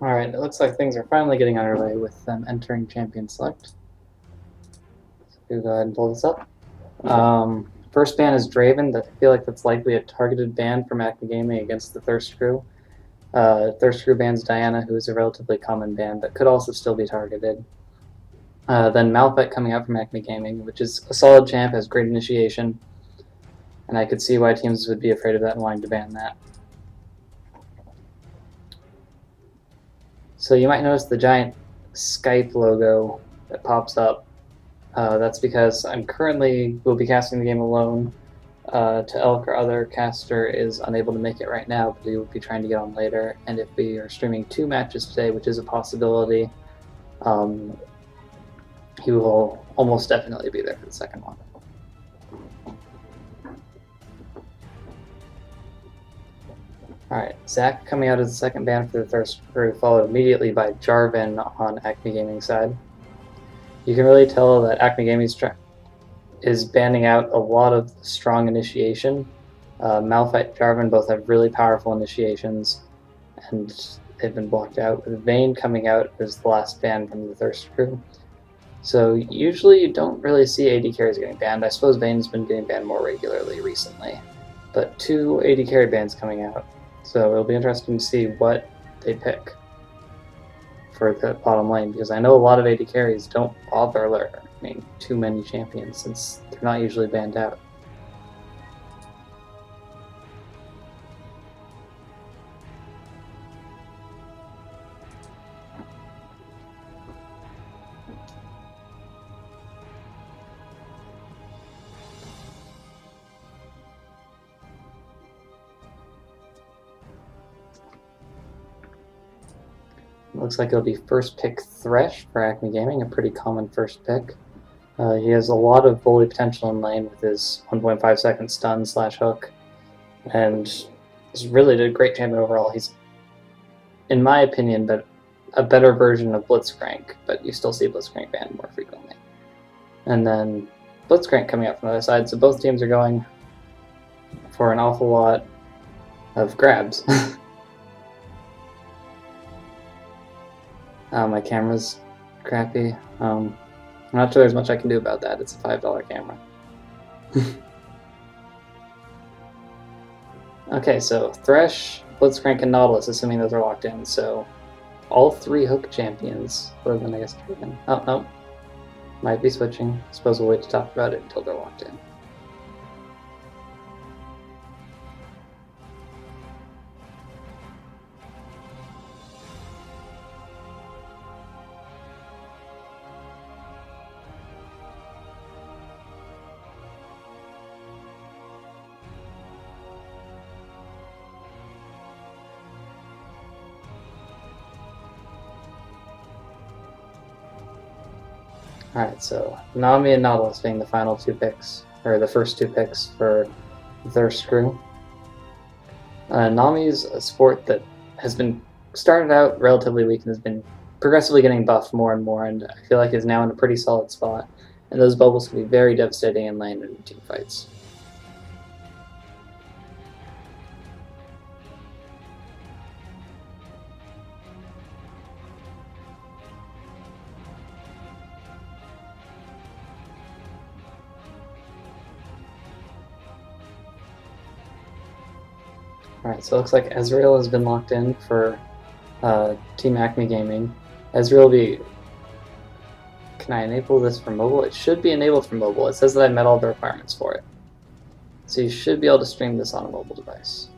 Alright, it looks like things are finally getting underway with them entering Champion Select. So we'll go ahead and pull this up. First ban is Draven. I feel like that's likely a targeted ban from Acme Gaming against the Thirst Crew. Thirst Crew bans Diana, who is a relatively common ban, but could also still be targeted. Then Malphite coming out from Acme Gaming, which is a solid champ, has great initiation, and I could see why teams would be afraid of that and wanting to ban that. So you might notice the giant Skype logo that pops up. That's because I'm currently will be casting the game alone. To Elk, our other caster, is unable to make it right now, but he will be trying to get on later. And if we are streaming 2 matches today, which is a possibility, he will almost definitely be there for the second one. Alright, Zach coming out as the second ban for the Thirst Crew, followed immediately by Jarvan on Acme Gaming side. You can really tell that Acme Gaming is banning out a lot of strong initiation. Malphite, Jarvan both have really powerful initiations, and they've been blocked out, with Vayne coming out as the last ban from the Thirst Crew. So usually you don't really see AD carries getting banned. I suppose Vayne's been getting banned more regularly recently, but 2 AD carry bans coming out. So it'll be interesting to see what they pick for the bottom lane, because I know a lot of AD carries don't bother learning too many champions since they're not usually banned out. Looks like it'll be first pick Thresh for Acme Gaming, a pretty common first pick. He has a lot of bully potential in lane with his 1.5 second stun / hook, and he's really a great champion overall. He's, in my opinion, but a better version of Blitzcrank, but you still see Blitzcrank banned more frequently. And then Blitzcrank coming out from the other side, so both teams are going for an awful lot of grabs. My camera's crappy. I'm not sure there's much I can do about that. It's a $5 camera. Okay, so Thresh, Blitzcrank, and Nautilus, assuming those are locked in. So all 3 hook champions, other than I guess Draven. Oh, no. Might be switching. Suppose we'll wait to talk about it until they're locked in. Alright, so Nami and Nautilus being the final 2 picks, or the first 2 picks for the Thirst Crew. Nami's a sport that has been started out relatively weak and has been progressively getting buffed more and more, and I feel like is now in a pretty solid spot. And those bubbles can be very devastating in lane and team fights. Alright, so it looks like Ezreal has been locked in for Team Acme Gaming. Ezreal will be... Can I enable this for mobile? It should be enabled for mobile. It says that I met all the requirements for it. So you should be able to stream this on a mobile device.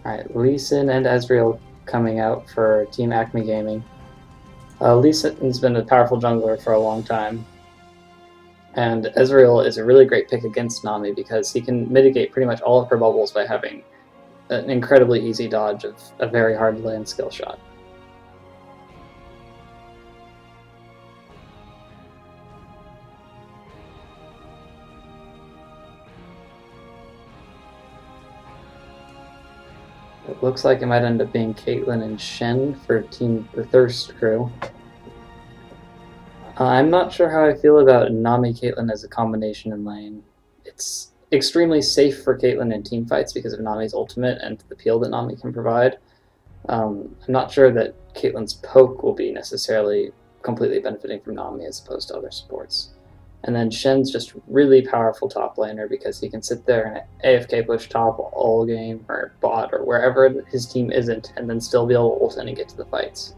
Alright, Lee Sin and Ezreal coming out for Team Acme Gaming. Lee Sin's been a powerful jungler for a long time. And Ezreal is a really great pick against Nami because he can mitigate pretty much all of her bubbles by having an incredibly easy dodge of a very hard to land skill shot. It looks like it might end up being Caitlyn and Shen for the Thirst Crew. I'm not sure how I feel about Nami Caitlyn as a combination in lane. It's extremely safe for Caitlyn in team fights because of Nami's ultimate and the peel that Nami can provide. I'm not sure that Caitlyn's poke will be necessarily completely benefiting from Nami as opposed to other supports. And then Shen's just really powerful top laner because he can sit there and AFK push top all game or bot or wherever his team isn't and then still be able to ult in and get to the fights.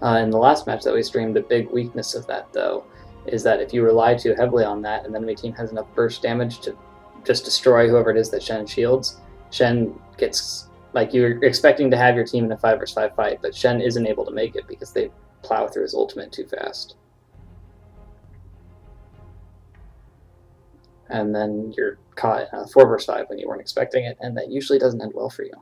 In the last match that we streamed, a big weakness of that, though, is that if you rely too heavily on that and the enemy team has enough burst damage to just destroy whoever it is that Shen shields, Shen gets, like, you're expecting to have your team in a 5 vs 5 fight, but Shen isn't able to make it because they plow through his ultimate too fast. And then you're caught in a 4 vs 5 when you weren't expecting it, and that usually doesn't end well for you.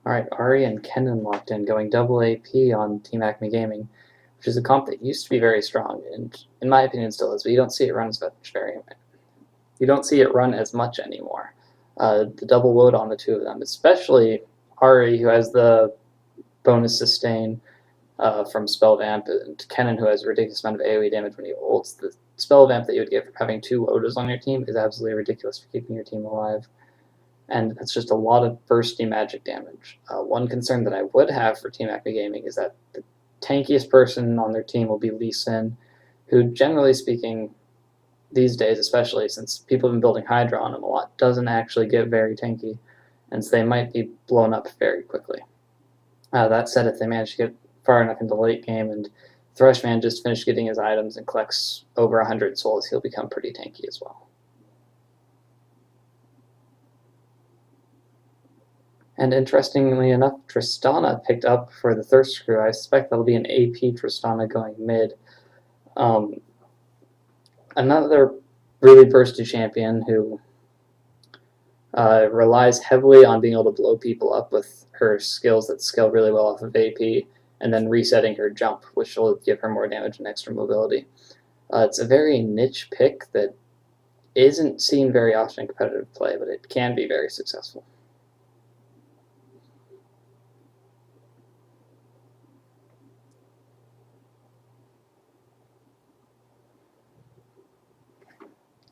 Alright, Ari and Kennen locked in, going double AP on Team Acme Gaming, which is a comp that used to be very strong, and in my opinion still is, but you don't see it run as much you don't see it run as much anymore. The double woad on the two of them, especially Ari, who has the bonus sustain from Spell Vamp, and Kennen, who has a ridiculous amount of AoE damage when he ults. The Spell Vamp that you would get from having two Wodas on your team is absolutely ridiculous for keeping your team alive. And that's just a lot of bursty magic damage. One concern that I would have for Team Acme Gaming is that the tankiest person on their team will be Lee Sin, who, generally speaking, these days, especially since people have been building Hydra on him a lot, doesn't actually get very tanky, and so they might be blown up very quickly. That said, if they manage to get far enough into the late game and Threshman just finished getting his items and collects over 100 souls, he'll become pretty tanky as well. And interestingly enough, Tristana picked up for the Thirst Screw. I suspect that'll be an AP Tristana going mid. Another really bursty champion who relies heavily on being able to blow people up with her skills that scale really well off of AP, and then resetting her jump, which will give her more damage and extra mobility. It's a very niche pick that isn't seen very often in competitive play, but it can be very successful.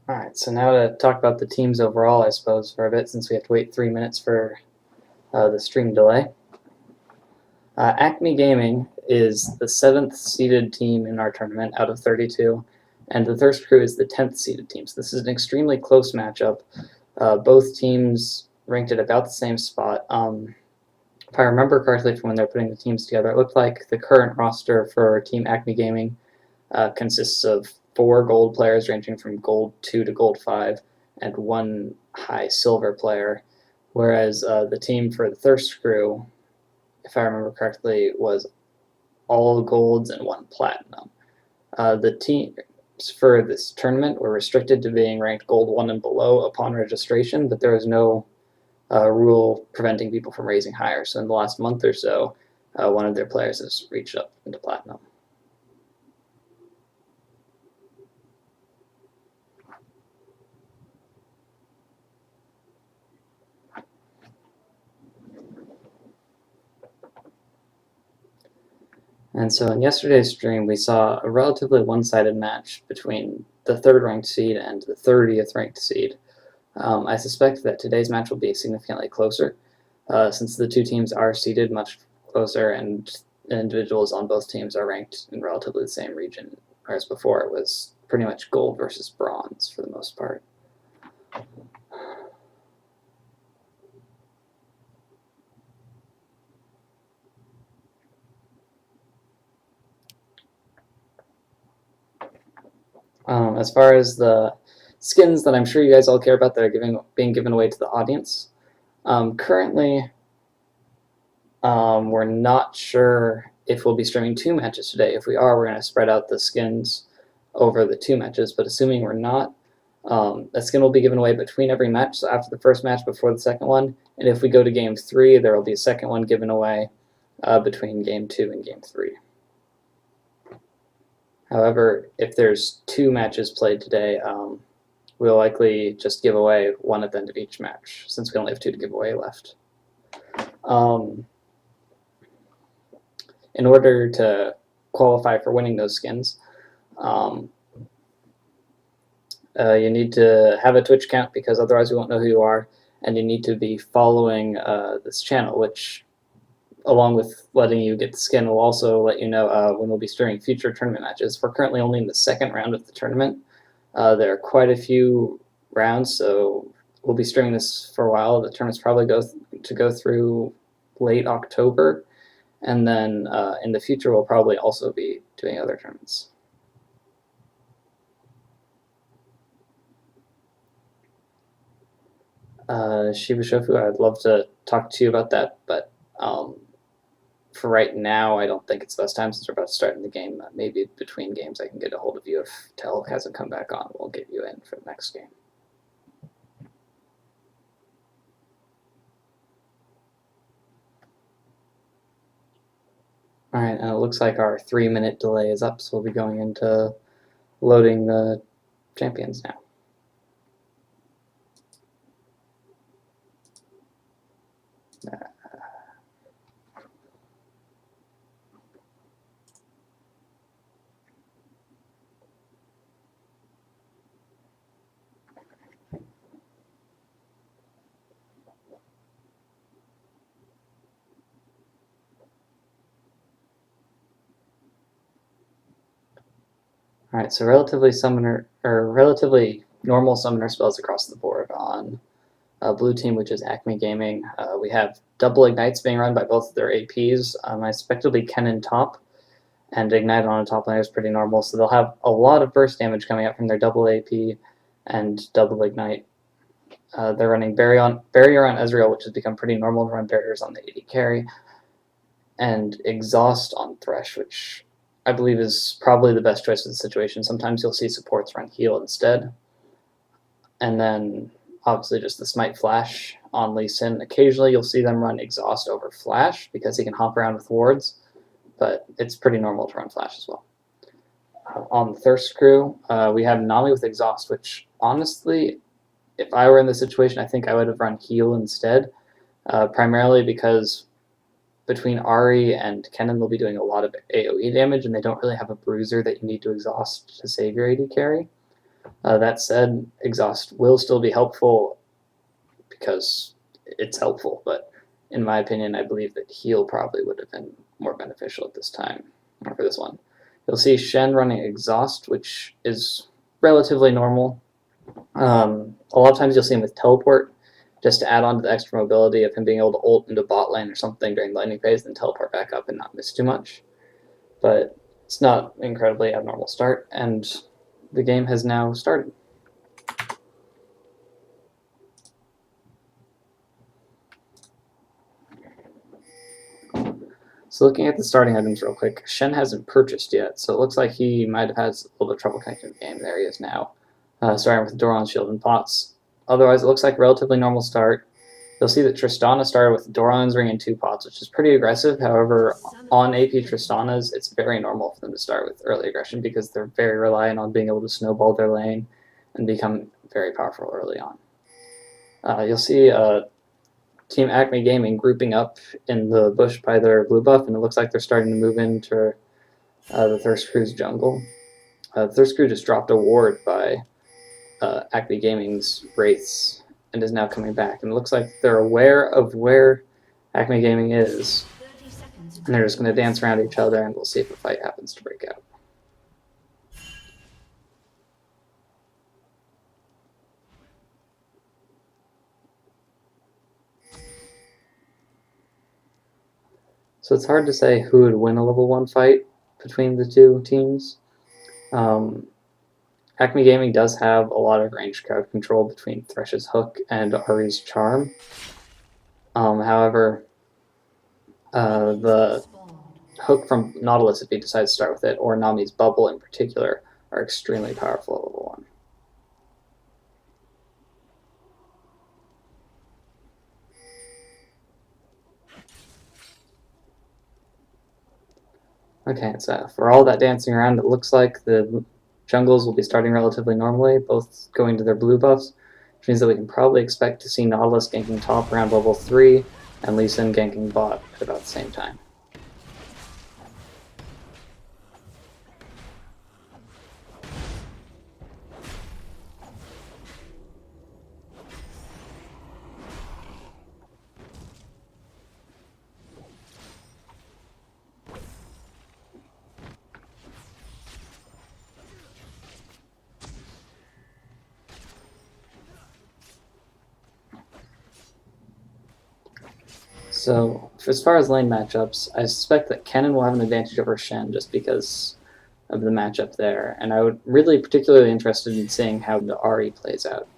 Alright, so now to talk about the teams overall, I suppose, for a bit, since we have to wait 3 minutes for the stream delay. Acme Gaming is the 7th seeded team in our tournament out of 32, and the Thirst Crew is the 10th seeded team. So this is an extremely close matchup. Both teams ranked at about the same spot. If I remember correctly from when they're putting the teams together, it looked like the current roster for Team Acme Gaming consists of 4 gold players ranging from gold 2 to gold 5 and 1 high silver player, whereas the team for the Thirst Crew, if I remember correctly, was all golds and 1 platinum. The teams for this tournament were restricted to being ranked gold 1 and below upon registration, but there was no rule preventing people from raising higher. So in the last month or so, one of their players has reached up into platinum. And so in yesterday's stream, we saw a relatively one-sided match between the 3rd ranked seed and the 30th ranked seed. I suspect that today's match will be significantly closer, since the two teams are seeded much closer and individuals on both teams are ranked in relatively the same region, whereas before it was pretty much gold versus bronze for the most part. As far as the skins that I'm sure you guys all care about that are being given away to the audience, currently we're not sure if we'll be streaming 2 matches today. If we are, we're going to spread out the skins over the 2 matches, but assuming we're not, a skin will be given away between every match, so after the first match, before the second one, and if we go to Game 3, there will be a second one given away between Game 2 and Game 3. However, if there's 2 matches played today, we'll likely just give away one at the end of each match, since we only have 2 to give away left. In order to qualify for winning those skins, you need to have a Twitch account, because otherwise we won't know who you are, and you need to be following this channel, which, along with letting you get the skin, will also let you know when we'll be streaming future tournament matches. We're currently only in the second round of the tournament. There are quite a few rounds, so we'll be streaming this for a while. The tournament's probably go through late October, and then in the future we'll probably also be doing other tournaments. Shiba Shofu, I'd love to talk to you about that, but for right now, I don't think it's the best time, since we're about to start in the game. Maybe between games I can get a hold of you. If Tel hasn't come back on, we'll get you in for the next game. All right, and it looks like our 3-minute delay is up, so we'll be going into loading the champions now. All right, so relatively normal summoner spells across the board on blue team, which is Acme Gaming. We have double ignites being run by both of their APs. I expect it'll be Kennen top, and ignite on a top laner is pretty normal, so they'll have a lot of burst damage coming out from their double AP and double ignite. They're running barrier on Ezreal, which has become pretty normal to run barriers on the AD carry, and exhaust on Thresh, which I believe is probably the best choice for the situation. Sometimes you'll see supports run heal instead. And then obviously just the Smite Flash on Lee Sin. Occasionally you'll see them run exhaust over Flash, because he can hop around with wards, but it's pretty normal to run Flash as well. On the Thirst crew, we have Nami with exhaust, which honestly, if I were in the situation, I think I would have run heal instead, primarily because between Ahri and Kennen, they'll be doing a lot of AoE damage, and they don't really have a bruiser that you need to exhaust to save your AD carry. That said, exhaust will still be helpful because it's helpful, but in my opinion, I believe that heal probably would have been more beneficial at this time, or for this one. You'll see Shen running exhaust, which is relatively normal. A lot of times you'll see him with teleport, just to add on to the extra mobility of him being able to ult into bot lane or something during lightning phase, then teleport back up and not miss too much. But it's not an incredibly abnormal start, and the game has now started. So looking at the starting items real quick, Shen hasn't purchased yet, so it looks like he might have had a little bit of trouble connecting to the game. There he is now, starting with Doran, Shield, and Pots. Otherwise, it looks like a relatively normal start. You'll see that Tristana started with Doran's Ring and 2 Pots, which is pretty aggressive. However, on AP Tristana's, it's very normal for them to start with early aggression, because they're very reliant on being able to snowball their lane and become very powerful early on. You'll see Team Acme Gaming grouping up in the bush by their blue buff, and it looks like they're starting to move into the Thirst Crew's jungle. Thirst Crew just dropped a ward by Acme Gaming's Wraiths and is now coming back. And it looks like they're aware of where Acme Gaming is, and they're just going to dance around each other, and we'll see if a fight happens to break out. So it's hard to say who would win a level 1 fight between the two teams. Acme Gaming does have a lot of ranged crowd control between Thresh's Hook and Ahri's Charm. However, the Hook from Nautilus, if he decides to start with it, or Nami's Bubble in particular, are extremely powerful at level 1. Okay, so for all that dancing around, it looks like the jungles will be starting relatively normally, both going to their blue buffs, which means that we can probably expect to see Nautilus ganking top around level 3, and Lee Sin ganking bot at about the same time. So, as far as lane matchups, I suspect that Kennen will have an advantage over Shen just because of the matchup there, and I would really particularly interested in seeing how the Ahri plays out,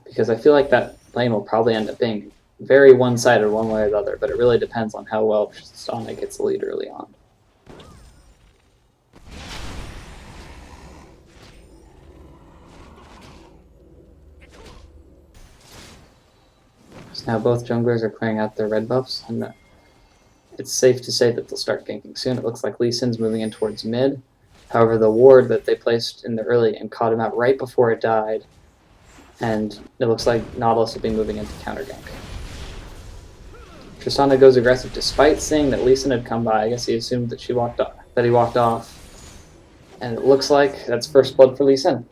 because I feel like that lane will probably end up being very one-sided one way or the other, but it really depends on how well Tristana gets the lead early on. So now both junglers are clearing out their red buffs, and it's safe to say that they'll start ganking soon. It looks like Lee Sin's moving in towards mid. However, the ward that they placed in the early game caught him out right before it died, and it looks like Nautilus will be moving into counter gank. Tristana goes aggressive despite seeing that Lee Sin had come by. I guess he assumed that he walked off. And it looks like that's first blood for Lee Sin.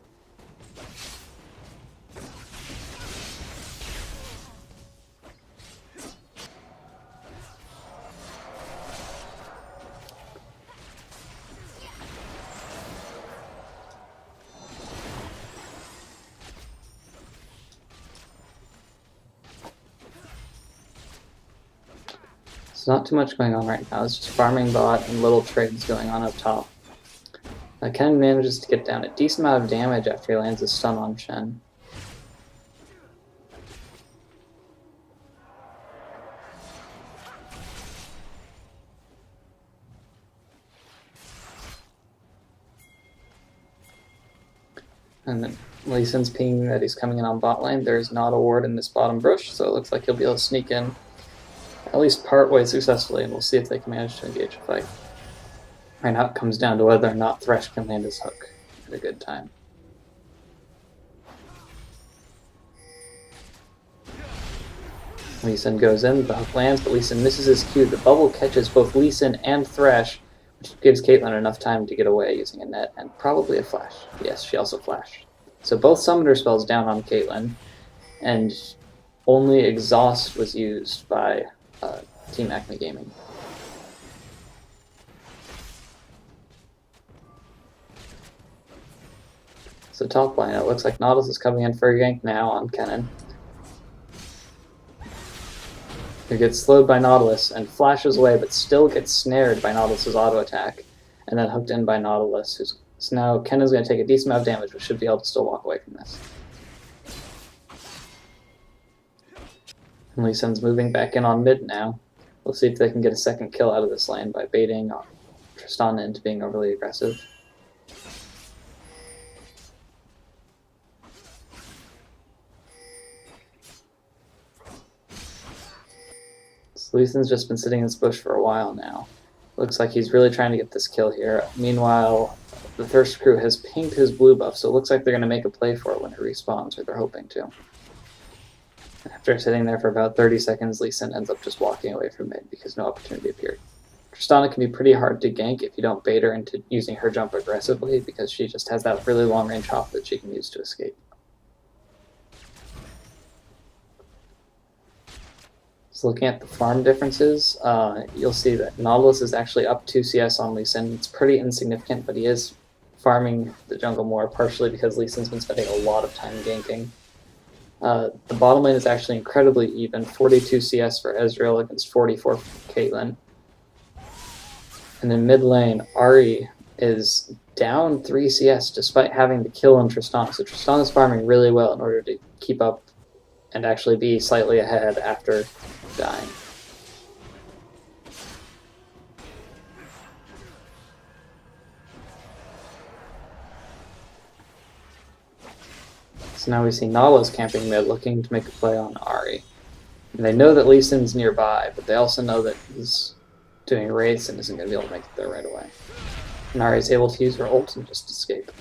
There's not too much going on right now. It's just farming bot and little trades going on up top. Ken manages to get down a decent amount of damage after he lands a stun on Shen. And then Lee Sin's pinging that he's coming in on bot lane. There's not a ward in this bottom bush, so it looks like he'll be able to sneak in at least partway successfully, and we'll see if they can manage to engage a fight. Right now it comes down to whether or not Thresh can land his hook at a good time. Lee Sin goes in, the hook lands, but Lee Sin misses his Q. The bubble catches both Lee Sin and Thresh, which gives Caitlyn enough time to get away using a net and probably a flash. Yes, she also flashed. So both summoner spells down on Caitlyn, and only Exhaust was used by Team Acme Gaming. So top line, it looks like Nautilus is coming in for a gank now on Kennen. He gets slowed by Nautilus and flashes away, but still gets snared by Nautilus's auto attack, and then hooked in by Nautilus. So now Kennen's going to take a decent amount of damage, but should be able to still walk away from this. And Lee Sin's moving back in on mid now. We'll see if they can get a second kill out of this lane by baiting Tristana into being overly aggressive. So Lee Sin's just been sitting in this bush for a while now. Looks like he's really trying to get this kill here. Meanwhile, the Thirst crew has pinged his blue buff, so it looks like they're going to make a play for it when it respawns, or they're hoping to. After sitting there for about 30 seconds, Lee Sin ends up just walking away from mid because no opportunity appeared. Tristana can be pretty hard to gank if you don't bait her into using her jump aggressively, because she just has that really long range hop that she can use to escape. So looking at the farm differences, you'll see that Nautilus is actually up 2 CS on Lee Sin. It's pretty insignificant, but he is farming the jungle more, partially because Lee Sin's been spending a lot of time ganking. The bottom lane is actually incredibly even, 42 CS for Ezreal against 44 for Caitlyn. And in mid lane, Ahri is down 3 CS despite having the kill on Tristana. So Tristana's farming really well in order to keep up and actually be slightly ahead after dying. So now we see Nautilus camping mid, looking to make a play on Ahri. And they know that Lee Sin's nearby, but they also know that he's doing a race and isn't going to be able to make it there right away. And Ahri is able to use her ult and just escape.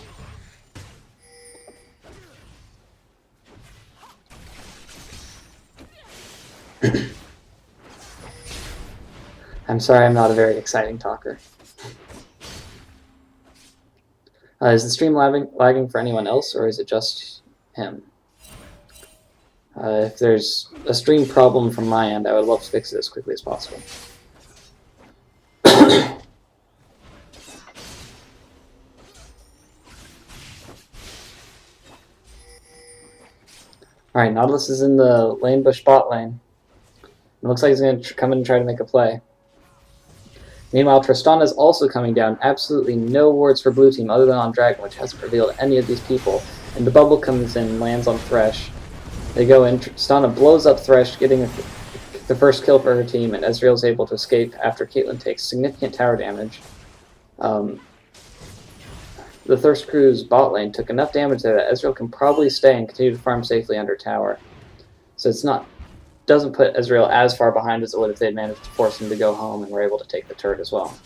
I'm sorry, I'm not a very exciting talker. Is the stream lagging for anyone else, or is it just him? If there's a stream problem from my end, I would love to fix it as quickly as possible. Alright, Nautilus is in the lane bush bot lane. It looks like he's going to come in and try to make a play. Meanwhile, Tristana is also coming down. Absolutely no wards for blue team other than on Dragon, which hasn't revealed any of these people. And the bubble comes in, lands on Thresh. They go in, Tristana blows up Thresh, getting the first kill for her team, and Ezreal's able to escape after Caitlyn takes significant tower damage. The Thirst Crew's bot lane took enough damage there that Ezreal can probably stay and continue to farm safely under tower. So doesn't put Ezreal as far behind as it would if they'd managed to force him to go home and were able to take the turret as well.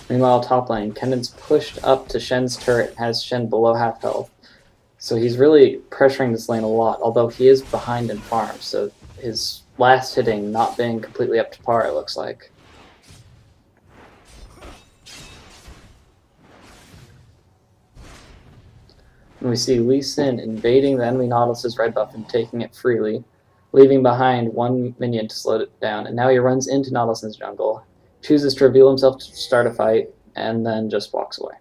Meanwhile, top lane, Kendon's pushed up to Shen's turret and has Shen below half health. So he's really pressuring this lane a lot, although he is behind in farm, so his last hitting not being completely up to par, it looks like. And we see Lee Sin invading the enemy Nautilus's red buff and taking it freely, leaving behind one minion to slow it down. And now he runs into Nautilus's jungle, chooses to reveal himself to start a fight, and then just walks away.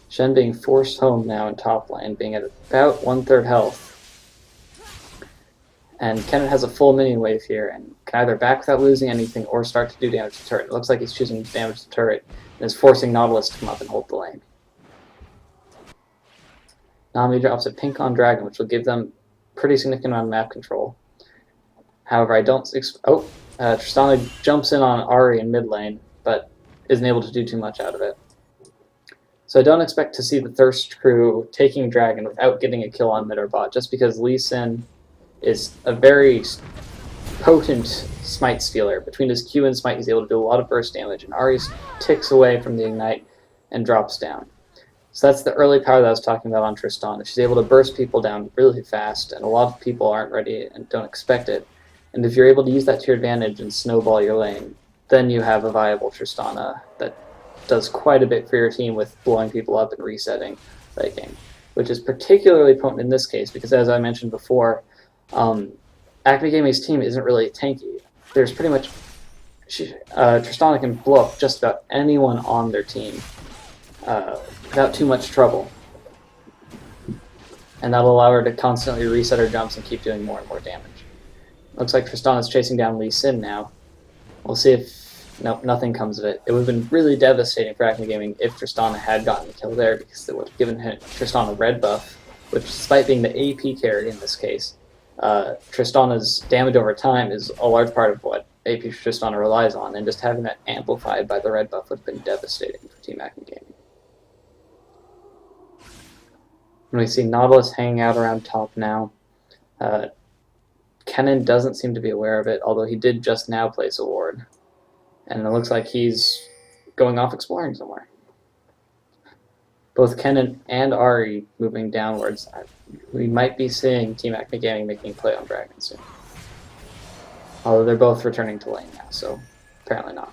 Shen being forced home now in top lane, being at about 1/3 health. And Kennen has a full minion wave here, and can either back without losing anything or start to do damage to the turret. It looks like he's choosing to damage the turret, and is forcing Nautilus to come up and hold the lane. Nami drops a pink on Dragon, which will give them pretty significant amount of map control. However, Tristana jumps in on Ahri in mid lane, but isn't able to do too much out of it. So I don't expect to see the Thirst Crew taking Dragon without getting a kill on mid or bot, just because Lee Sin is a very potent smite stealer. Between his Q and smite, he's able to do a lot of burst damage, and Ahri ticks away from the ignite and drops down. So that's the early power that I was talking about on Tristana. She's able to burst people down really fast, and a lot of people aren't ready and don't expect it. And if you're able to use that to your advantage and snowball your lane, then you have a viable Tristana that does quite a bit for your team with blowing people up and resetting late game, which is particularly potent in this case because, as I mentioned before, Acme Gaming's team isn't really tanky. There's pretty much Tristana can blow up just about anyone on their team without too much trouble, and that'll allow her to constantly reset her jumps and keep doing more and more damage. Looks like Tristana's chasing down Lee Sin now. We'll see if nope, nothing comes of it. It would have been really devastating for Acme Gaming if Tristana had gotten the kill there, because it would have given Tristana red buff, which, despite being the AP carry in this case, Tristana's damage over time is a large part of what AP Tristana relies on, and just having that amplified by the red buff would have been devastating for Team Acme Gaming. And we see Nautilus hanging out around top now. Kennen doesn't seem to be aware of it, although he did just now place a ward. And it looks like he's going off exploring somewhere. Both Kennen and Ahri moving downwards. We might be seeing Team Acme Gaming making a play on Dragon soon. Although they're both returning to lane now, so apparently not.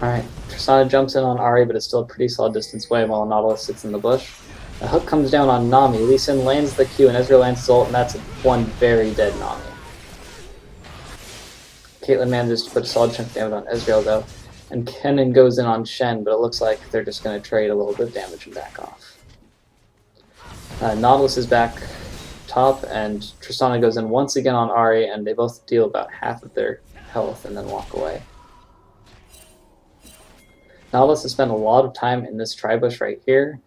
Alright, Tristana jumps in on Ahri, but it's still a pretty solid distance away while Nautilus sits in the bush. The hook comes down on Nami. Lee Sin lands the Q, and Ezreal lands his ult, and that's one very dead Nami. Caitlyn manages to put a solid chunk of damage on Ezreal, though, and Kennen goes in on Shen, but it looks like they're just going to trade a little bit of damage and back off. Nautilus is back top, and Tristana goes in once again on Ahri, and they both deal about half of their health and then walk away. Nautilus has spent a lot of time in this tri-bush right here,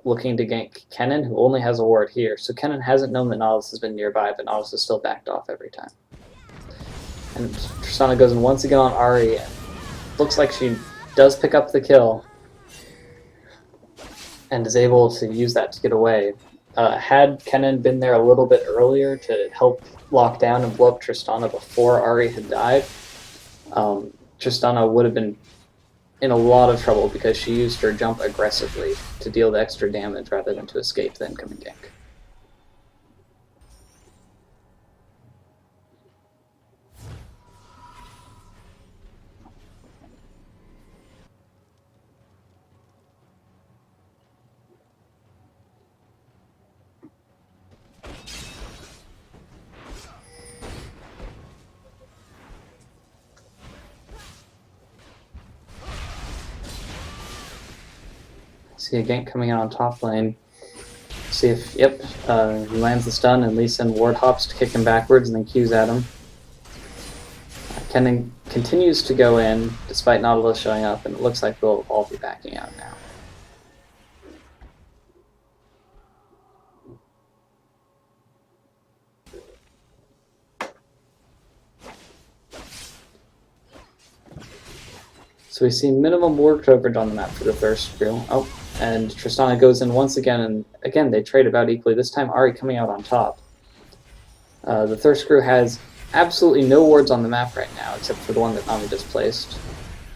looking to gank Kennen, who only has a ward here. So Kennen hasn't known that Nautilus has been nearby, but Nautilus has still backed off every time. And Tristana goes in once again on Ahri, and looks like she does pick up the kill, and is able to use that to get away. Had Kennen been there a little bit earlier to help lock down and blow up Tristana before Ahri had died, Tristana would have been in a lot of trouble because she used her jump aggressively to deal the extra damage rather than to escape the incoming gank. See a gank coming out on top lane. See if, yep, he lands the stun and Lee Sin ward hops to kick him backwards and then Qs at him. Kennen continues to go in despite Nautilus showing up, and it looks like they'll all be backing out now. So we see minimum ward coverage on the map for the Thirst Screw. Oh, and Tristana goes in once again, and again they trade about equally. This time Ahri coming out on top. The Thirst Screw has absolutely no wards on the map right now, except for the one that Nami just placed.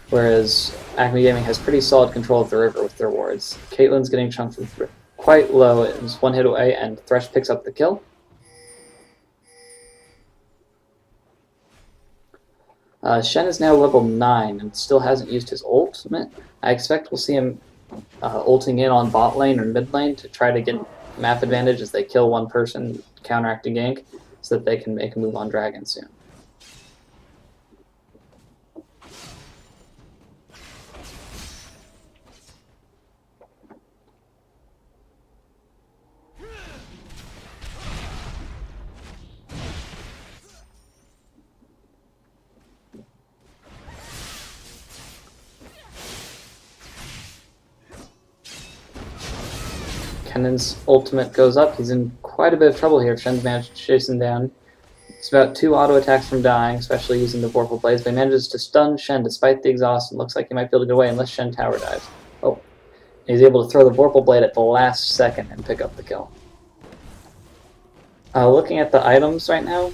Whereas Acme Gaming has pretty solid control of the river with their wards. Caitlyn's getting chunked quite low, it's one hit away, and Thresh picks up the kill. Shen is now level 9 and still hasn't used his ultimate. I expect we'll see him ulting in on bot lane or mid lane to try to get map advantage as they kill one person, counteract a gank, so that they can make a move on Dragon soon. Kennen's ultimate goes up. He's in quite a bit of trouble here if Shen's managed to chase him down. It's about 2 auto attacks from dying, especially using the Vorpal Blaze, but he manages to stun Shen despite the exhaust, and looks like he might be able to get away unless Shen tower dives. Oh, he's able to throw the Vorpal Blade at the last second and pick up the kill. Looking at the items right now,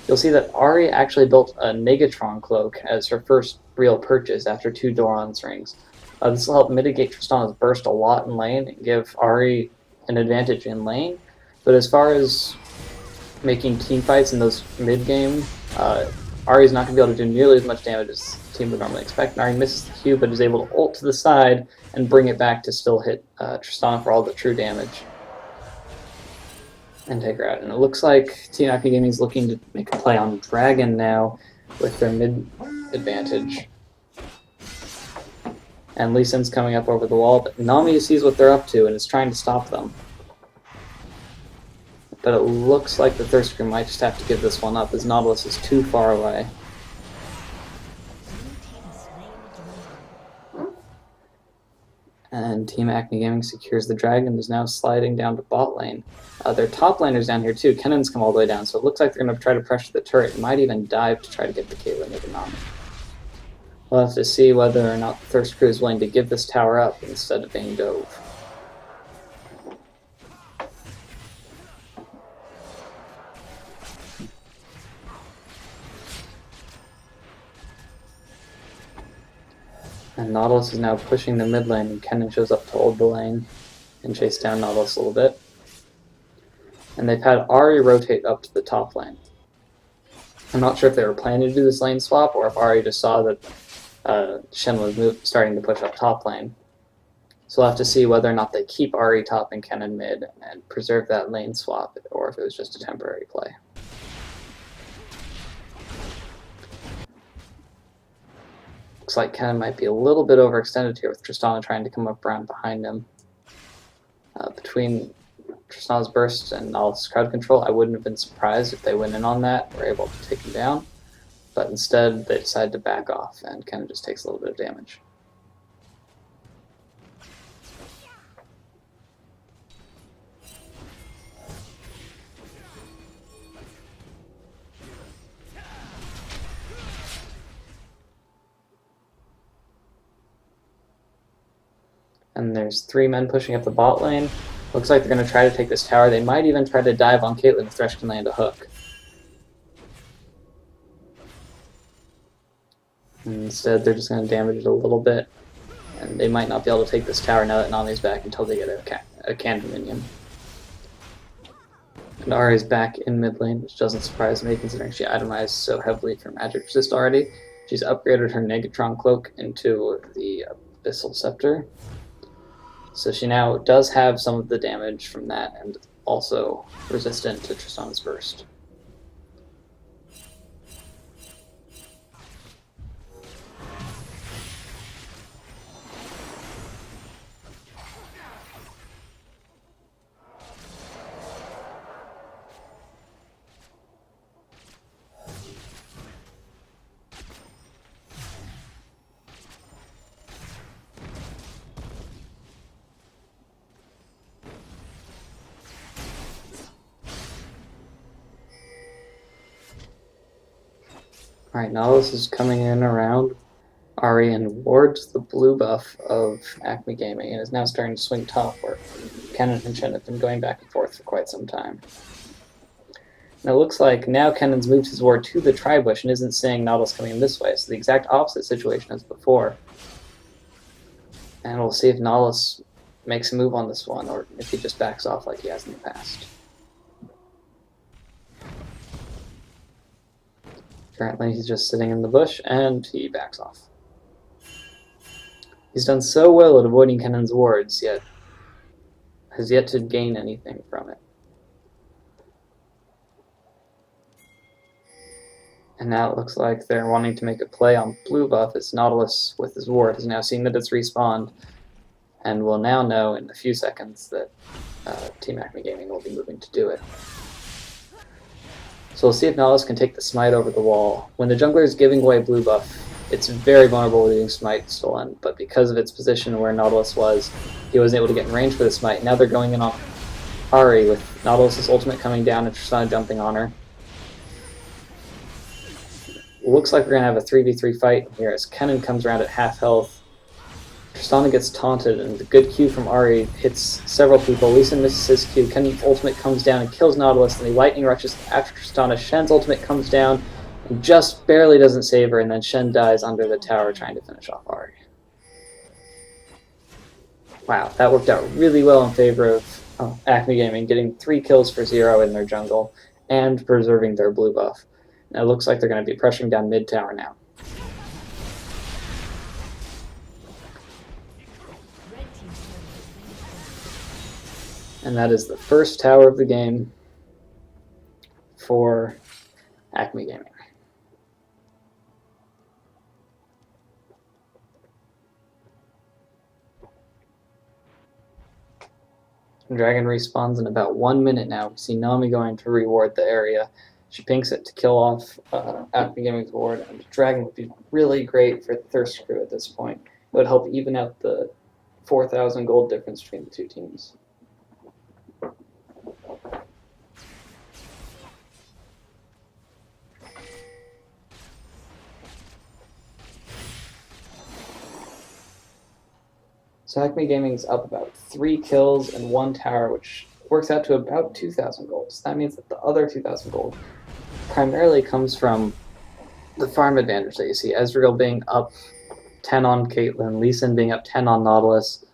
you'll see that Ahri actually built a Negatron cloak as her first real purchase after 2 Doran's rings. This will help mitigate Tristana's burst a lot in lane and give Ahri an advantage in lane, but as far as making team fights in those mid-game, Ahri's not going to be able to do nearly as much damage as the team would normally expect. Ahri misses the Q, but is able to ult to the side and bring it back to still hit Tristana for all the true damage and take her out. And it looks like Team Acme Gaming is looking to make a play on Dragon now with their mid advantage. And Lee Sin's coming up over the wall, but Nami sees what they're up to and is trying to stop them. But it looks like the Thirst Scream might just have to give this one up, as Nautilus is too far away. And Team Acme Gaming secures the Dragon, who's now sliding down to bot lane. Their top laner's down here too. Kennen's come all the way down, so it looks like they're going to try to pressure the turret. Might even dive to try to get the Caitlyn over Nami. We'll have to see whether or not the Thirst Crew is willing to give this tower up instead of being dove. And Nautilus is now pushing the mid lane, and Kennen shows up to hold the lane and chase down Nautilus a little bit. And they've had Ahri rotate up to the top lane. I'm not sure if they were planning to do this lane swap, or if Ahri just saw that Shen was starting to push up top lane. So we'll have to see whether or not they keep Ahri top and Kennen mid and preserve that lane swap, or if it was just a temporary play. Looks like Kennen might be a little bit overextended here with Tristana trying to come up around behind him. Between Tristana's burst and Nautilus' crowd control, I wouldn't have been surprised if they went in on that and were able to take him down. But instead, they decided to back off, and Kennen just takes a little bit of damage. And there's 3 men pushing up the bot lane. Looks like they're going to try to take this tower. They might even try to dive on Caitlyn if Thresh can land a hook. And instead, they're just going to damage it a little bit. And they might not be able to take this tower now that Nami's back until they get a candy minion. And Ahri's back in mid lane, which doesn't surprise me considering she itemized so heavily for magic resist already. She's upgraded her Negatron cloak into the Abyssal Scepter. So she now does have some of the damage from that and also resistant to Tristana's burst. Alright, Nautilus is coming in around Ahri and wards the blue buff of Acme Gaming and is now starting to swing top where Kennen and Shen have been going back and forth for quite some time. Now it looks like now Kennen's moved his ward to the Tri-Bush and isn't seeing Nautilus coming in this way, so the exact opposite situation as before. And we'll see if Nautilus makes a move on this one or if he just backs off like he has in the past. Currently, he's just sitting in the bush, and he backs off. He's done so well at avoiding Kennen's wards, yet has yet to gain anything from it. And now it looks like they're wanting to make a play on blue buff as Nautilus, with his ward, has now seen that it's respawned, and will now know in a few seconds that Team Acme Gaming will be moving to do it. So we'll see if Nautilus can take the smite over the wall. When the jungler is giving away blue buff, it's very vulnerable to getting smite stolen, but because of its position where Nautilus was, he wasn't able to get in range for the smite. Now they're going in on Ahri with Nautilus' ultimate coming down and Tristana jumping on her. Looks like we're going to have a 3v3 fight here as Kennen comes around at half health. Tristana gets taunted, and the good Q from Ahri hits several people. Lee Sin misses his Q. Kennen's ultimate comes down and kills Nautilus, and he lightning rushes after Tristana. Shen's ultimate comes down and just barely doesn't save her, and then Shen dies under the tower trying to finish off Ahri. Wow, that worked out really well in favor of Acme Gaming, getting 3 kills for 0 in their jungle and preserving their blue buff. Now it looks like they're going to be pressuring down mid tower now. And that is the first tower of the game for Acme Gaming. Dragon respawns in about 1 minute now. We see Nami going to reward the area. She pinks it to kill off Acme Gaming's ward, and the Dragon would be really great for the Thirst crew at this point. It would help even out the 4,000 gold difference between the two teams. So Acme Gaming's up about 3 kills and 1 tower, which works out to about 2,000 gold. So that means that the other 2,000 gold primarily comes from the farm advantage that you see. Ezreal being up 10 on Caitlyn, Lee Sin being up 10 on Nautilus,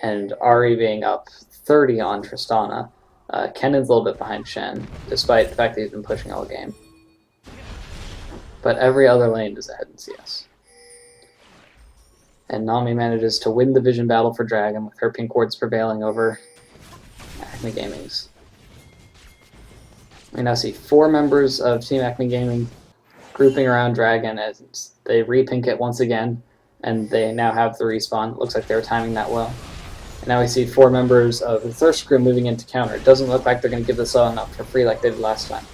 and Ahri being up 30 on Tristana. Kennen's a little bit behind Shen, despite the fact that he's been pushing all game. But every other lane is ahead in CS. And Nami manages to win the Vision battle for Dragon with her pink wards prevailing over Acme Gaming's. We now see 4 members of Team Acme Gaming grouping around Dragon as they repink it once again, and they now have the respawn. It looks like they were timing that well. And now we see 4 members of the Thirst crew moving into counter. It doesn't look like they're going to give this one up for free like they did last time.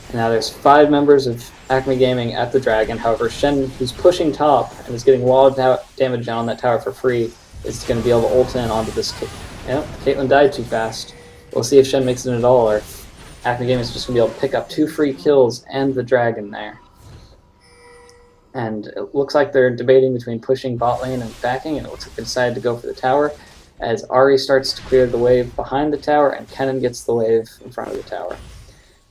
And now there's 5 members of Acme Gaming at the Dragon. However, Shen, who's pushing top and is getting wall damage down on that tower for free, is going to be able to ult in onto this Yep, Caitlyn died too fast. We'll see if Shen makes it at all, or if Acme Gaming is just going to be able to pick up 2 free kills and the Dragon there. And it looks like they're debating between pushing bot lane and backing, and it looks like they decided to go for the tower. as Ari starts to clear the wave behind the tower and Kennen gets the wave in front of the tower.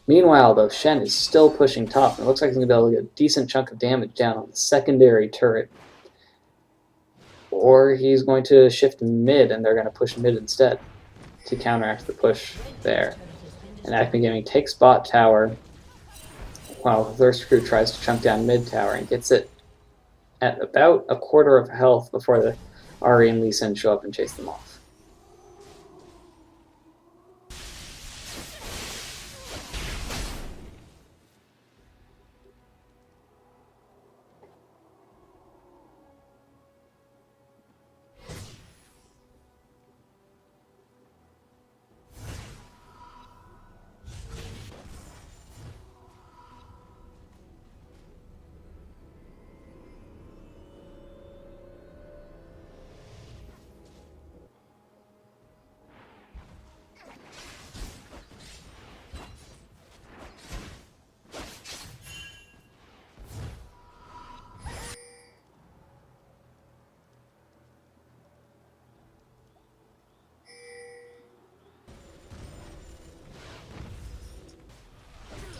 Meanwhile, though, Shen is still pushing top, and it looks like he's going to be able to get a decent chunk of damage down on the secondary turret. Or he's going to shift mid, and they're going to push mid instead to counteract the push there. And Acme Gaming takes bot tower, while the Thirst Crew tries to chunk down mid tower and gets it at about a quarter of health before the Ari and Lee Sin show up and chase them off.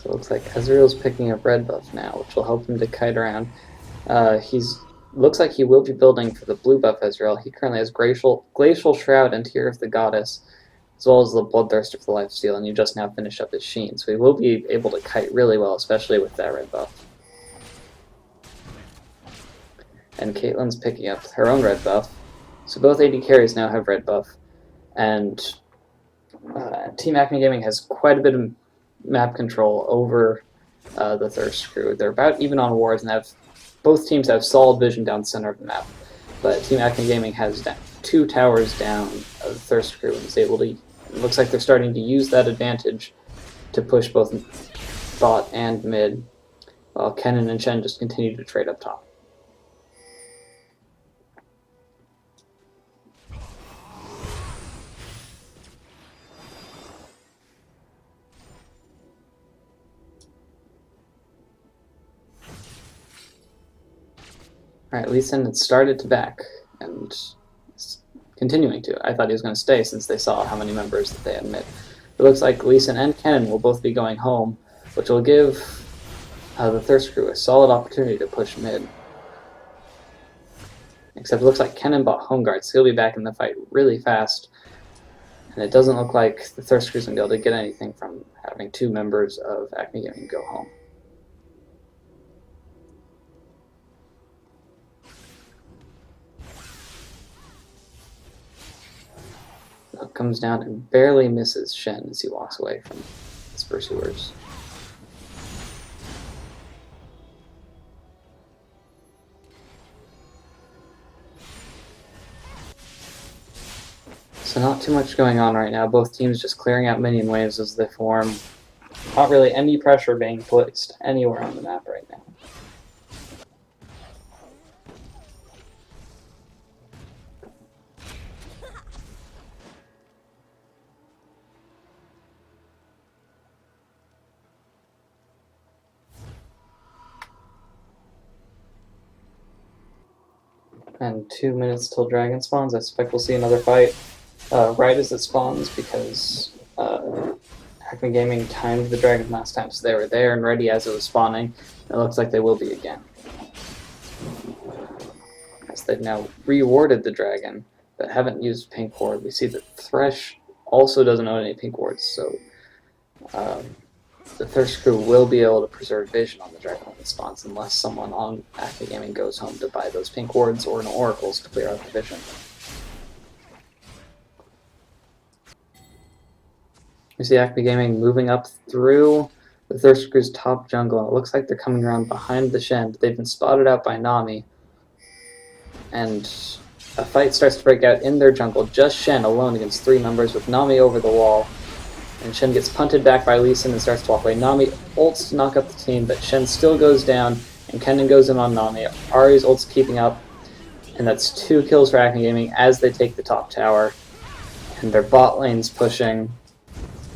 So it looks like Ezreal's picking up red buff now, which will help him to kite around. Looks like he will be building for the blue buff Ezreal. He currently has Glacial Shroud and Tear of the Goddess, as well as the Bloodthirster for the Lifesteal, and you just now finished up his Sheen. So he will be able to kite really well, especially with that red buff. And Caitlyn's picking up her own red buff. So both AD carries now have red buff. And Team Acme Gaming has quite a bit of map control over the Thirst Crew. They're about even on wards and both teams have solid vision down the center of the map. But Team Acme Gaming has 2 towers down of the Thirst Crew and is able to. It looks like they're starting to use that advantage to push both bot and mid, while Kennen and Shen just continue to trade up top. Alright, Lee Sin had started to back, and continuing to. I thought he was going to stay since they saw how many members that they had mid. It looks like Lee Sin and Kennen will both be going home, which will give the Thirst Crew a solid opportunity to push mid. Except it looks like Kennen bought Home Guard, so he'll be back in the fight really fast. And it doesn't look like the Thirst Crew's going to be able to get anything from having 2 members of Acme Gaming go home. Comes down and barely misses Shen as he walks away from his pursuers. So not too much going on right now. Both teams just clearing out minion waves as they form. Not really any pressure being placed anywhere on the map right now. And 2 minutes till dragon spawns. I suspect we'll see another fight right as it spawns because Acme Gaming timed the dragon last time, so they were there and ready as it was spawning. It looks like they will be again. As they've now rewarded the dragon, but haven't used pink ward. We see that Thresh also doesn't own any pink wards, so the Thirst Crew will be able to preserve vision on the dragon when it spawns unless someone on Acme Gaming goes home to buy those pink wards or an oracles to clear out the vision. We see Acme Gaming moving up through the Thirst Crew's top jungle, and it looks like they're coming around behind the Shen, but they've been spotted out by Nami. And a fight starts to break out in their jungle, just Shen alone against 3 members with Nami over the wall. And Shen gets punted back by Lee Sin and starts to walk away. Nami ults to knock up the team, but Shen still goes down, and Kennen goes in on Nami. Ari's ult's keeping up, and that's 2 kills for Acme Gaming as they take the top tower. And their bot lane's pushing,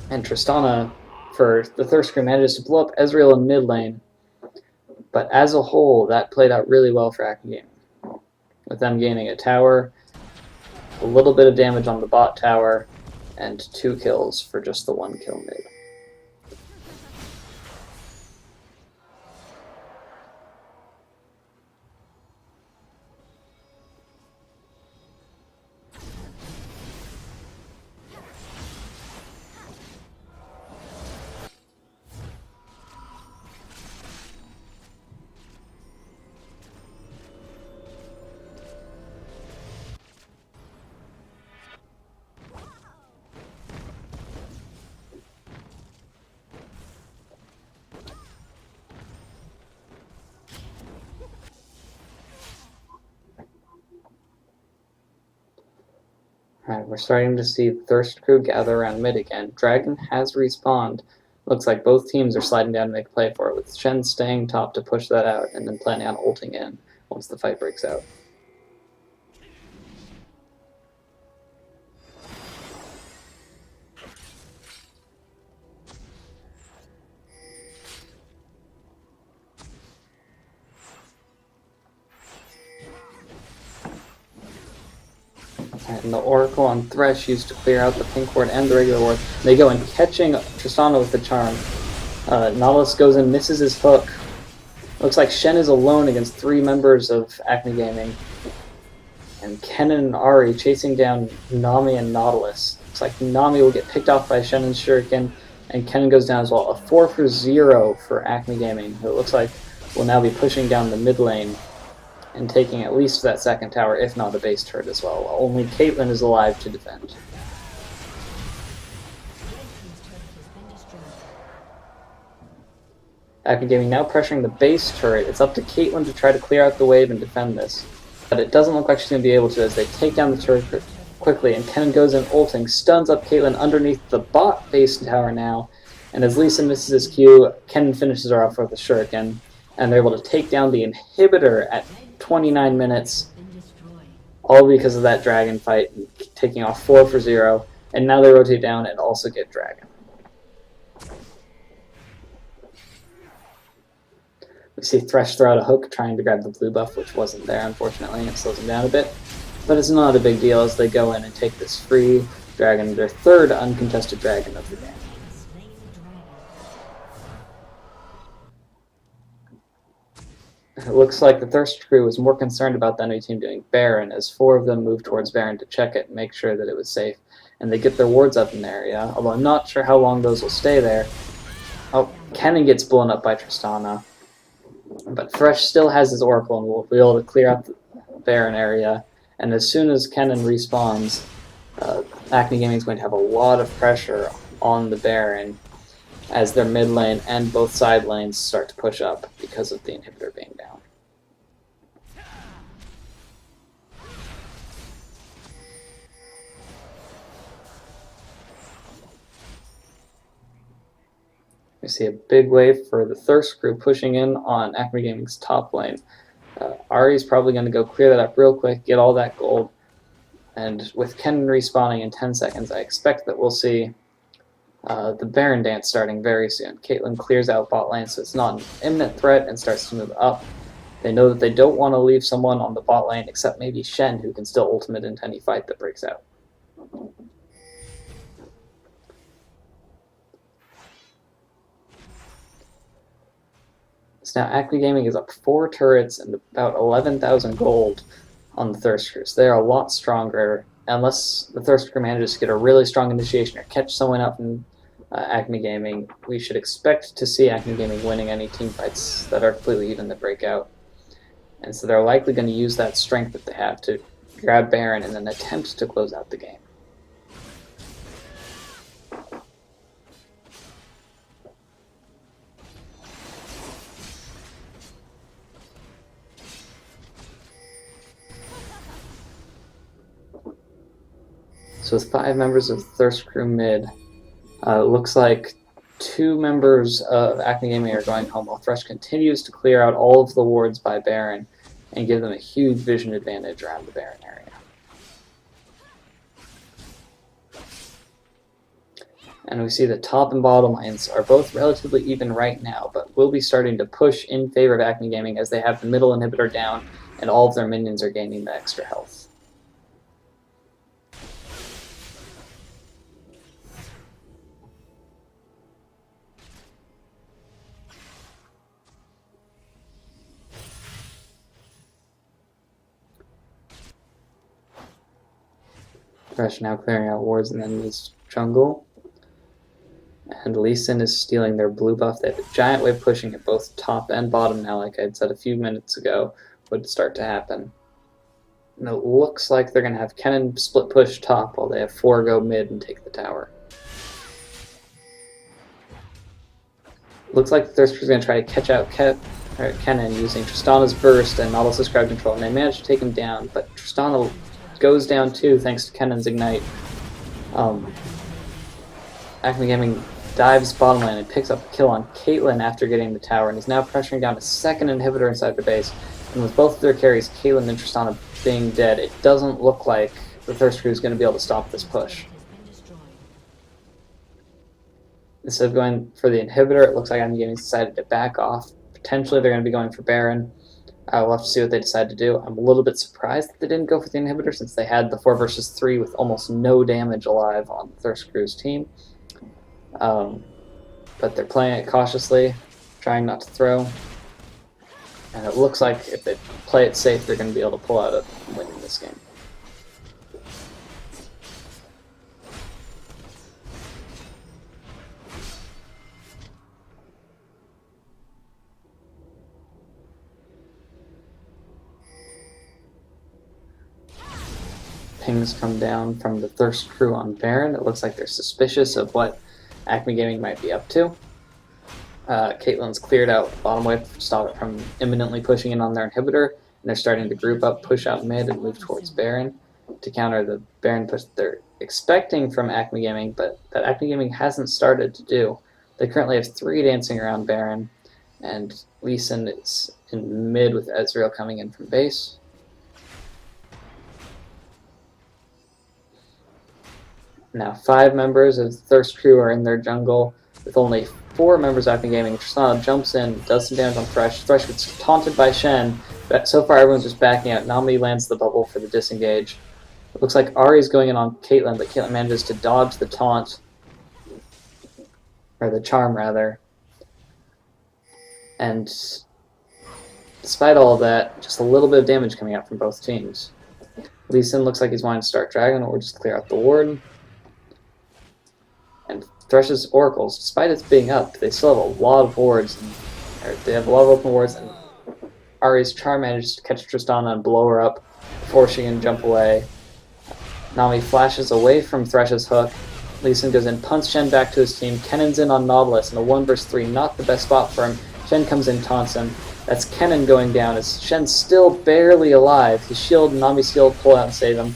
and Tristana, for the Thirst Crew, manages to blow up Ezreal in mid lane. But as a whole, that played out really well for Acme Gaming, with them gaining a tower, a little bit of damage on the bot tower, and 2 kills for just the 1 kill mid. Alright, we're starting to see the Thirst crew gather around mid again. Dragon has respawned. Looks like both teams are sliding down to make a play for it, with Shen staying top to push that out and then planning on ulting in once the fight breaks out. And the Oracle on Thresh used to clear out the pink ward and the regular ward. They go in catching Tristana with the charm. Nautilus goes in, misses his hook. Looks like Shen is alone against 3 members of Acme Gaming. And Kennen and Ari chasing down Nami and Nautilus. Looks like Nami will get picked off by Shen and Shuriken, and Kennen goes down as well. A 4-for-0 for Acme Gaming, who it looks like will now be pushing down the mid lane and taking at least that second tower, if not a base turret as well, while only Caitlyn is alive to defend. Acme Gaming now pressuring the base turret. It's up to Caitlyn to try to clear out the wave and defend this. But it doesn't look like she's going to be able to as they take down the turret quickly, and Kennen goes in ulting, stuns up Caitlyn underneath the bot base tower now, and as Lisa misses his Q, Kennen finishes her off with a shuriken, and they're able to take down the inhibitor at 29 minutes, all because of that dragon fight, taking off 4-for-0, and now they rotate down and also get dragon. We see Thresh throw out a hook trying to grab the blue buff, which wasn't there unfortunately, and it slows him down a bit. But it's not a big deal as they go in and take this free dragon, their 3rd uncontested dragon of the game. It looks like the Thirst crew was more concerned about the enemy team doing Baron, as 4 of them moved towards Baron to check it and make sure that it was safe. And they get their wards up in the area, although I'm not sure how long those will stay there. Oh, Kennen gets blown up by Tristana. But Thresh still has his Oracle and will be able to clear out the Baron area. And as soon as Kennen respawns, Acme Gaming is going to have a lot of pressure on the Baron as their mid lane and both side lanes start to push up because of the inhibitor being down. We see a big wave for the Thirst crew pushing in on Acme Gaming's top lane. Ari's probably going to go clear that up real quick, get all that gold, and with Kennen respawning in 10 seconds, I expect that we'll see the Baron dance starting very soon. Caitlyn clears out bot lane, so it's not an imminent threat and starts to move up. They know that they don't want to leave someone on the bot lane, except maybe Shen, who can still ultimate into any fight that breaks out. So now Acme Gaming is up 4 turrets and about 11,000 gold on the Thirst crew. So they're a lot stronger, unless the Thirst crew manages to get a really strong initiation or catch someone out in Acme Gaming. We should expect to see Acme Gaming winning any team fights that are completely even that break out. And so they're likely going to use that strength that they have to grab Baron and then attempt to close out the game. So with 5 members of Thirst crew mid, looks like 2 members of Acme Gaming are going home while Thresh continues to clear out all of the wards by Baron and give them a huge vision advantage around the Baron area. And we see the top and bottom lanes are both relatively even right now, but will be starting to push in favor of Acme Gaming as they have the middle inhibitor down and all of their minions are gaining the extra health. Thresh now clearing out wards in the enemy's jungle. And Lee Sin is stealing their blue buff. They have a giant wave pushing at both top and bottom now, like I had said a few minutes ago, would start to happen. And it looks like they're going to have Kennen split push top while they have 4 go mid and take the tower. Looks like the Thirsters are going to try to catch out Kennen using Tristana's burst and Nautilus's crowd control, and they manage to take him down, but Tristana goes down too thanks to Kennen's ignite. Acme Gaming dives bottom lane and picks up a kill on Caitlyn after getting the tower, and is now pressuring down a second inhibitor inside their base. And with both of their carries, Caitlyn and Tristana being dead, it doesn't look like the Thirst Crew is going to be able to stop this push. Instead of going for the inhibitor, it looks like Acme Gaming decided to back off. Potentially they're going to be going for Baron. We'll have to see what they decide to do. I'm a little bit surprised that they didn't go for the inhibitor since they had the 4 versus 3 with almost no damage alive on the Thirst Crew's team. But they're playing it cautiously, trying not to throw. And it looks like if they play it safe, they're going to be able to pull out a win in this game. Pings come down from the Thirst Crew on Baron. It looks like they're suspicious of what Acme Gaming might be up to. Caitlyn's cleared out bottom wave to stop it from imminently pushing in on their inhibitor, and they're starting to group up, push out mid, and move towards Baron to counter the Baron push they're expecting from Acme Gaming, but that Acme Gaming hasn't started to do. They currently have 3 dancing around Baron, and Lee Sin is in mid with Ezreal coming in from base. Now 5 members of the Thirst Crew are in their jungle, with only 4 members of Acme Gaming. Tristana jumps in, does some damage on Thresh. Thresh gets taunted by Shen, but so far everyone's just backing out. Nami lands the bubble for the disengage. It looks like Ahri's going in on Caitlyn, but Caitlyn manages to dodge the taunt, or the charm rather. And despite all of that, just a little bit of damage coming out from both teams. Lee Sin looks like he's wanting to start Dragon, or just clear out the ward. And Thresh's Oracles, despite its being up, they still have a lot of wards. They have a lot of open wards, and Ahri's charm manages to catch Tristana and blow her up before she can jump away. Nami flashes away from Thresh's hook. Lee Sin goes in, punts Shen back to his team. Kennen's in on Nautilus in a 1 versus 3, not the best spot for him. Shen comes in, taunts him. That's Kennen going down as Shen's still barely alive. His shield and Nami's shield pull out and save him.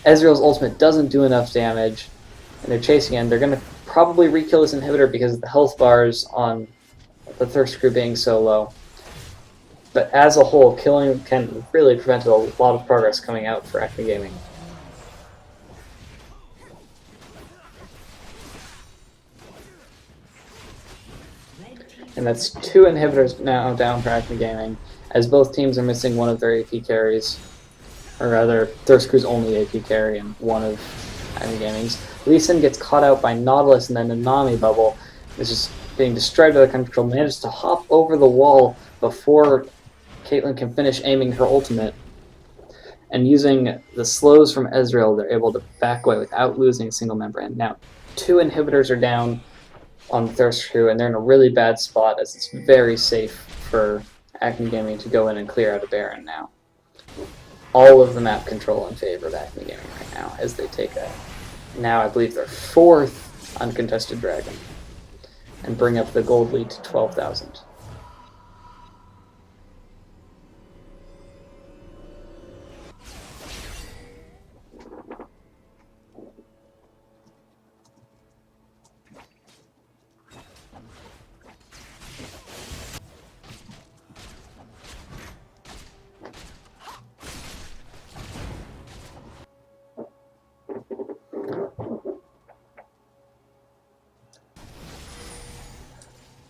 Ezreal's ultimate doesn't do enough damage, and they're chasing him. They're going to probably re-kill this inhibitor because of the health bars on the Thirst Crew being so low. But as a whole, killing can really prevented a lot of progress coming out for Acme Gaming. And that's 2 inhibitors now down for Acme Gaming, as both teams are missing one of their AP carries. Or rather, Thirst Crew's only AP carry and one of Acme Gaming's. Lee Sin gets caught out by Nautilus, and then a Nami bubble is just being destroyed by the control, manages to hop over the wall before Caitlyn can finish aiming her ultimate. And using the slows from Ezreal, they're able to back away without losing a single member. And now 2 inhibitors are down on the Thirst Crew, and they're in a really bad spot as it's very safe for Acme Gaming to go in and clear out a Baron now. All of the map control in favor of Acme Gaming right now as they take a, now I believe their 4th uncontested Dragon, and bring up the gold lead to 12,000.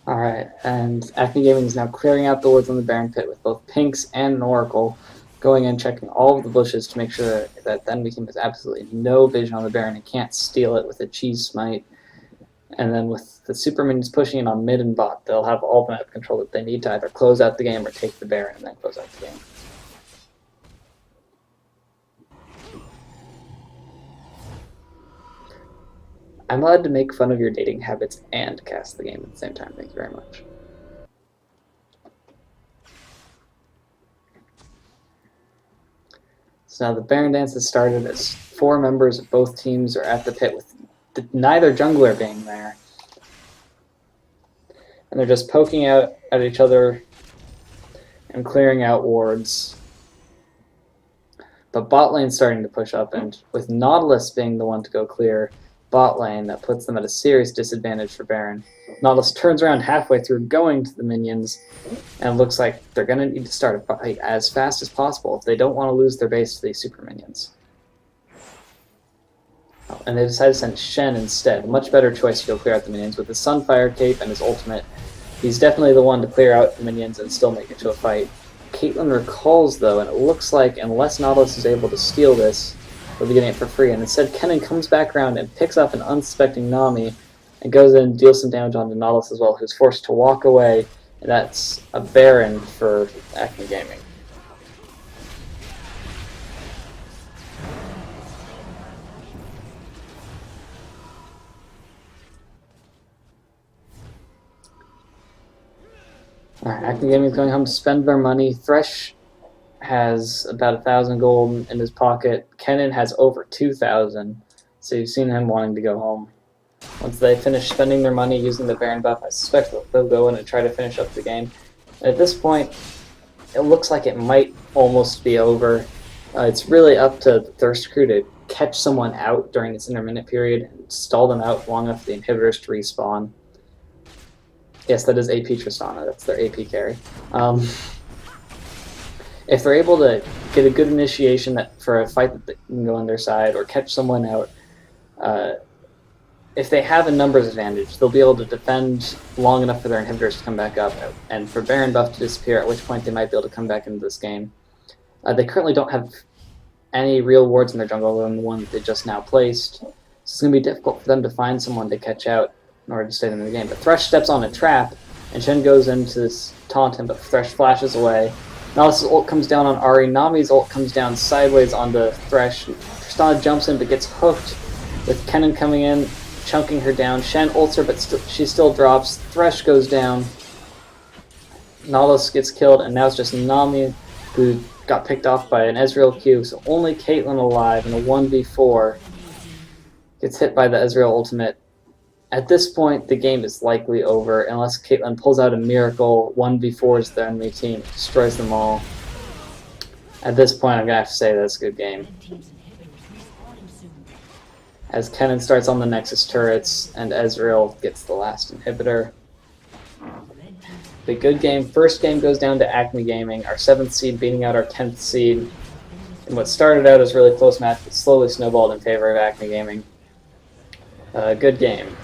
Alright, and Acme Gaming is now clearing out the woods on the Baron Pit with both Pinks and an Oracle, going in checking all of the bushes to make sure that then we can have absolutely no vision on the Baron and can't steal it with a cheese smite. And then with the super minions pushing in on mid and bot, they'll have all the map control that they need to either close out the game or take the Baron and then close out the game. I'm allowed to make fun of your dating habits and cast the game at the same time. Thank you very much. So now the Baron Dance has started as 4 members of both teams are at the pit with neither jungler being there. And they're just poking out at each other and clearing out wards. But bot lane's starting to push up, and with Nautilus being the one to go clear bot lane, that puts them at a serious disadvantage for Baron. Nautilus turns around halfway through going to the minions, and it looks like they're going to need to start a fight as fast as possible if they don't want to lose their base to these super minions. And they decide to send Shen instead. A much better choice to go clear out the minions. With his Sunfire Cape and his ultimate, he's definitely the one to clear out the minions and still make it to a fight. Caitlyn recalls, though, and it looks like unless Nautilus is able to steal this, they'll be getting it for free. And instead, Kennen comes back around and picks up an unsuspecting Nami and goes in and deals some damage onto Nautilus as well, who's forced to walk away. And that's a Baron for Acme Gaming. Alright, Acme Gaming is going home to spend their money. Thresh has about 1,000 gold in his pocket. Kennen has over 2,000, so you've seen him wanting to go home. Once they finish spending their money using the Baron buff, I suspect they'll go in and try to finish up the game. And at this point, it looks like it might almost be over. It's really up to the Thirst Crew to catch someone out during this intermittent period and stall them out long enough for the inhibitors to respawn. Yes, that is AP Tristana. That's their AP carry. If they're able to get a good initiation for a fight that they can go on their side or catch someone out, if they have a numbers advantage, they'll be able to defend long enough for their inhibitors to come back up and for Baron buff to disappear, at which point they might be able to come back into this game. They currently don't have any real wards in their jungle other than the one that they just now placed. So it's going to be difficult for them to find someone to catch out in order to stay in the game. But Thresh steps on a trap, and Shen goes in to taunt him, but Thresh flashes away. Nautilus' ult comes down on Ahri. Nami's ult comes down sideways onto Thresh. Tristana jumps in, but gets hooked with Kennen coming in, chunking her down. Shen ults her, but she still drops. Thresh goes down. Nautilus gets killed, and now it's just Nami who got picked off by an Ezreal Q, so only Caitlyn alive in a 1v4 gets hit by the Ezreal ultimate. At this point, the game is likely over unless Caitlyn pulls out a miracle, 1v4s the enemy team, destroys them all. At this point, I'm going to have to say that's a good game. As Kennen starts on the Nexus turrets and Ezreal gets the last inhibitor. The good game. First game goes down to Acme Gaming, our 7th seed beating out our 10th seed. And what started out as a really close match but slowly snowballed in favor of Acme Gaming. Good game.